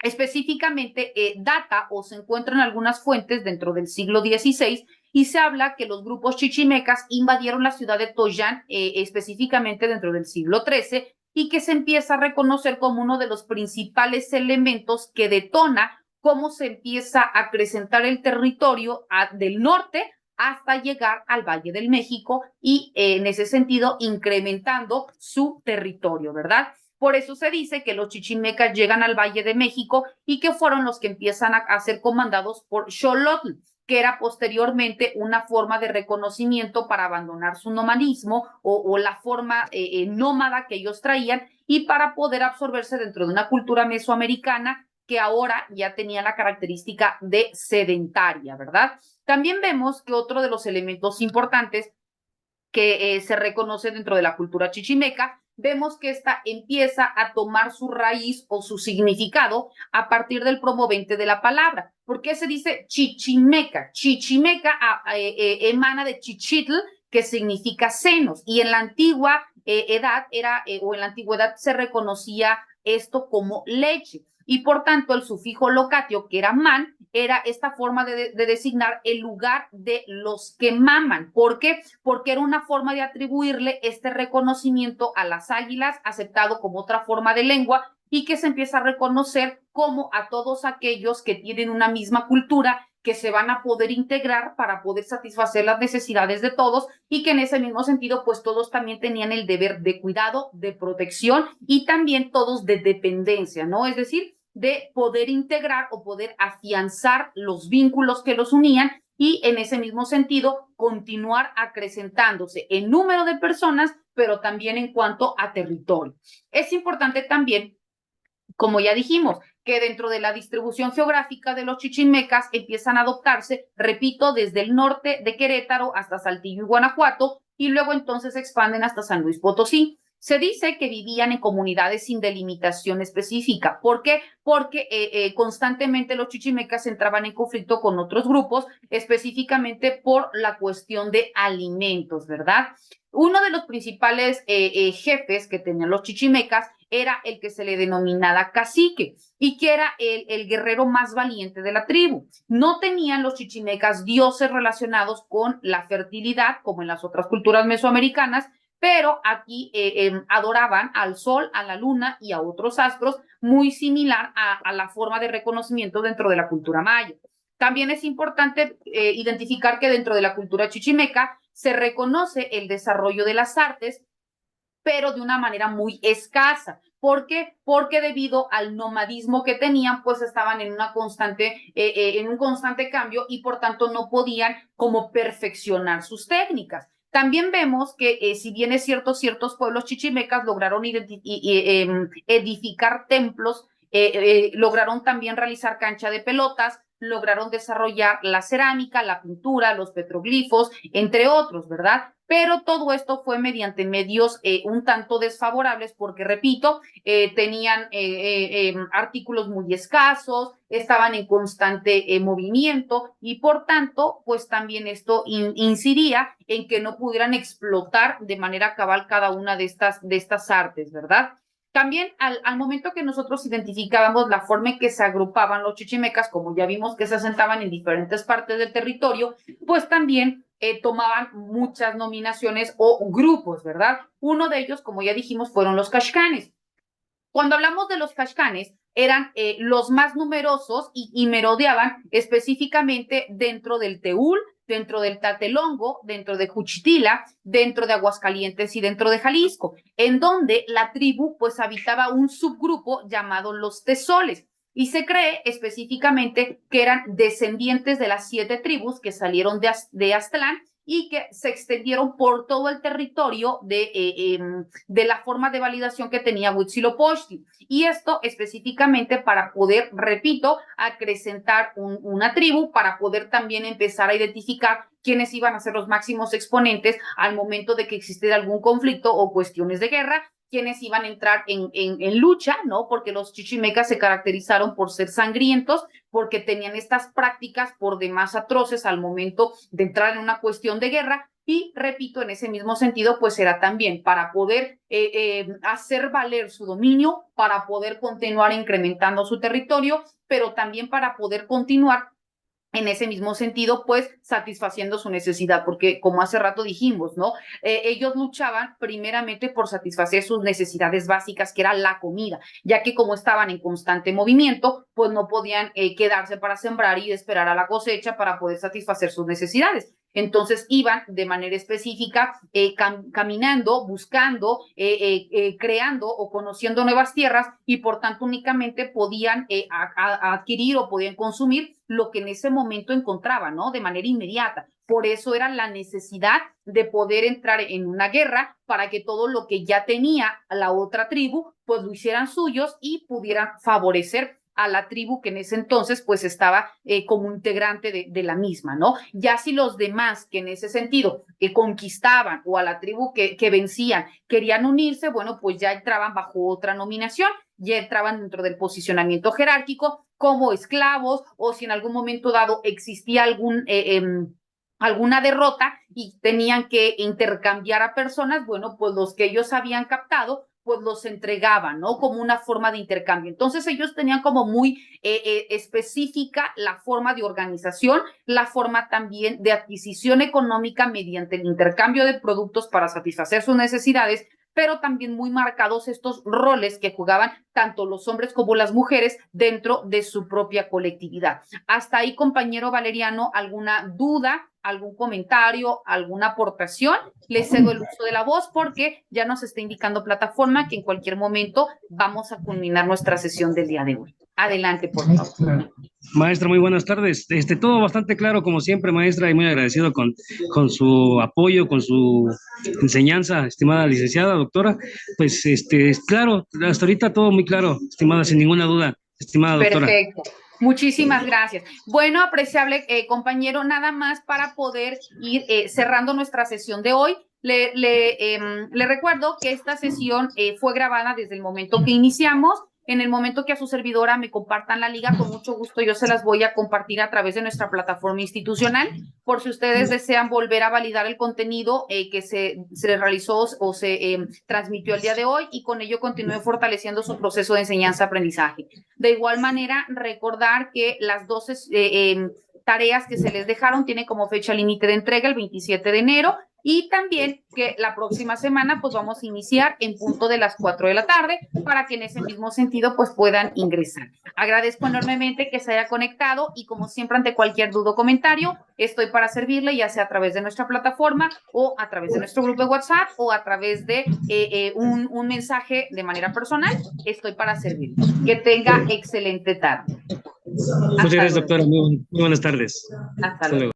específicamente data o se encuentran algunas fuentes dentro del siglo XVI y se habla que los grupos chichimecas invadieron la ciudad de Toyán específicamente dentro del siglo XIII y que se empieza a reconocer como uno de los principales elementos que detona cómo se empieza a acrecentar el territorio del norte hasta llegar al Valle del México y en ese sentido incrementando su territorio, ¿verdad? Por eso se dice que los chichimecas llegan al Valle de México y que fueron los que empiezan a ser comandados por Xolotl, que era posteriormente una forma de reconocimiento para abandonar su nomadismo o la forma nómada que ellos traían y para poder absorberse dentro de una cultura mesoamericana que ahora ya tenía la característica de sedentaria, ¿verdad? También vemos que otro de los elementos importantes que se reconoce dentro de la cultura chichimeca, vemos que esta empieza a tomar su raíz o su significado a partir del promovente de la palabra. ¿Por qué se dice chichimeca? Chichimeca emana de chichitl, que significa senos, y en la antigua edad o en la antigüedad se reconocía esto como leche. Y por tanto el sufijo locatio, que era man, era esta forma de designar el lugar de los que maman. ¿Por qué? Porque era una forma de atribuirle este reconocimiento a las águilas, aceptado como otra forma de lengua, y que se empieza a reconocer como a todos aquellos que tienen una misma cultura, que se van a poder integrar para poder satisfacer las necesidades de todos y que en ese mismo sentido, pues todos también tenían el deber de cuidado, de protección y también todos de dependencia, ¿no? Es decir, de poder integrar o poder afianzar los vínculos que los unían y en ese mismo sentido continuar acrecentándose en número de personas, pero también en cuanto a territorio. Es importante también, como ya dijimos, que dentro de la distribución geográfica de los chichimecas empiezan a adoptarse, repito, desde el norte de Querétaro hasta Saltillo y Guanajuato, y luego entonces se expanden hasta San Luis Potosí. Se dice que vivían en comunidades sin delimitación específica. ¿Por qué? Porque constantemente los chichimecas entraban en conflicto con otros grupos, específicamente por la cuestión de alimentos, ¿verdad? Uno de los principales jefes que tenían los chichimecas era el que se le denominaba cacique y que era el guerrero más valiente de la tribu. No tenían los chichimecas dioses relacionados con la fertilidad, como en las otras culturas mesoamericanas, pero aquí adoraban al sol, a la luna y a otros astros, muy similar a la forma de reconocimiento dentro de la cultura maya. También es importante identificar que dentro de la cultura chichimeca se reconoce el desarrollo de las artes, pero de una manera muy escasa. ¿Por qué? Porque debido al nomadismo que tenían, pues estaban en en un constante cambio y por tanto no podían como perfeccionar sus técnicas. También vemos que si bien es cierto, ciertos pueblos chichimecas lograron edificar templos, lograron también realizar cancha de pelotas, lograron desarrollar la cerámica, la pintura, los petroglifos, entre otros, ¿verdad? Pero todo esto fue mediante medios un tanto desfavorables porque, repito, tenían artículos muy escasos, estaban en constante movimiento y por tanto, pues también esto incidía en que no pudieran explotar de manera cabal cada una de estas artes, ¿verdad? También al momento que nosotros identificábamos la forma en que se agrupaban los chichimecas, como ya vimos que se asentaban en diferentes partes del territorio, pues también tomaban muchas nominaciones o grupos, ¿verdad? Uno de ellos, como ya dijimos, fueron los Caxcanes. Cuando hablamos de los Caxcanes, eran los más numerosos y merodeaban específicamente dentro del Teúl, dentro del Tlatelolco, dentro de Juchitila, dentro de Aguascalientes y dentro de Jalisco, en donde la tribu pues habitaba un subgrupo llamado los Tezoles. Y se cree específicamente que eran descendientes de las 7 tribus que salieron de Aztlán y que se extendieron por todo el territorio de la forma de validación que tenía Huitzilopochtli. Y esto específicamente para poder, repito, acrecentar una tribu, para poder también empezar a identificar quiénes iban a ser los máximos exponentes al momento de que existiera algún conflicto o cuestiones de guerra, quienes iban a entrar en lucha, ¿no? Porque los chichimecas se caracterizaron por ser sangrientos, porque tenían estas prácticas por demás atroces al momento de entrar en una cuestión de guerra. Y repito, en ese mismo sentido, pues era también para poder hacer valer su dominio, para poder continuar incrementando su territorio, pero también para poder continuar en ese mismo sentido, pues satisfaciendo su necesidad, porque como hace rato dijimos, ¿no? Ellos luchaban primeramente por satisfacer sus necesidades básicas, que era la comida, ya que como estaban en constante movimiento, pues no podían quedarse para sembrar y esperar a la cosecha para poder satisfacer sus necesidades. Entonces iban de manera específica caminando, buscando, creando o conociendo nuevas tierras y por tanto únicamente podían adquirir o podían consumir lo que en ese momento encontraban, ¿no? De manera inmediata. Por eso era la necesidad de poder entrar en una guerra para que todo lo que ya tenía la otra tribu, pues lo hicieran suyos y pudieran favorecer a la tribu que en ese entonces pues estaba como integrante de la misma, ¿no? Ya si los demás que en ese sentido conquistaban o a la tribu que vencían querían unirse, bueno, pues ya entraban bajo otra nominación, ya entraban dentro del posicionamiento jerárquico como esclavos o si en algún momento dado existía alguna derrota y tenían que intercambiar a personas, bueno, pues los que ellos habían captado pues los entregaban, ¿no? Como una forma de intercambio. Entonces ellos tenían como muy específica la forma de organización, la forma también de adquisición económica mediante el intercambio de productos para satisfacer sus necesidades, pero también muy marcados estos roles que jugaban tanto los hombres como las mujeres dentro de su propia colectividad. Hasta ahí, compañero Valeriano, ¿alguna duda, algún comentario, alguna aportación? Les cedo el uso de la voz porque ya nos está indicando plataforma que en cualquier momento vamos a culminar nuestra sesión del día de hoy. Adelante, por favor. Maestra, muy buenas tardes. Todo bastante claro, como siempre, maestra, y muy agradecido con su apoyo, con su enseñanza, estimada licenciada, doctora. Pues, claro, hasta ahorita todo muy claro, estimada, sin ninguna duda. estimada doctora. Perfecto. Muchísimas gracias. Bueno, apreciable compañero, nada más para poder ir cerrando nuestra sesión de hoy. Le recuerdo que esta sesión fue grabada desde el momento que iniciamos. En el momento que a su servidora me compartan la liga, con mucho gusto yo se las voy a compartir a través de nuestra plataforma institucional, por si ustedes desean volver a validar el contenido que se realizó o se transmitió el día de hoy, y con ello continúe fortaleciendo su proceso de enseñanza-aprendizaje. De igual manera, recordar que las 12 tareas que se les dejaron tienen como fecha límite de entrega el 27 de enero, y también que la próxima semana pues vamos a iniciar en punto de las 4 de la tarde para que en ese mismo sentido pues puedan ingresar. Agradezco enormemente que se haya conectado, y como siempre, ante cualquier duda o comentario estoy para servirle, ya sea a través de nuestra plataforma o a través de nuestro grupo de WhatsApp o a través de un mensaje de manera personal. Estoy para servirle. Que tenga excelente tarde. Muchas gracias, doctora. Muy buenas tardes. Hasta luego.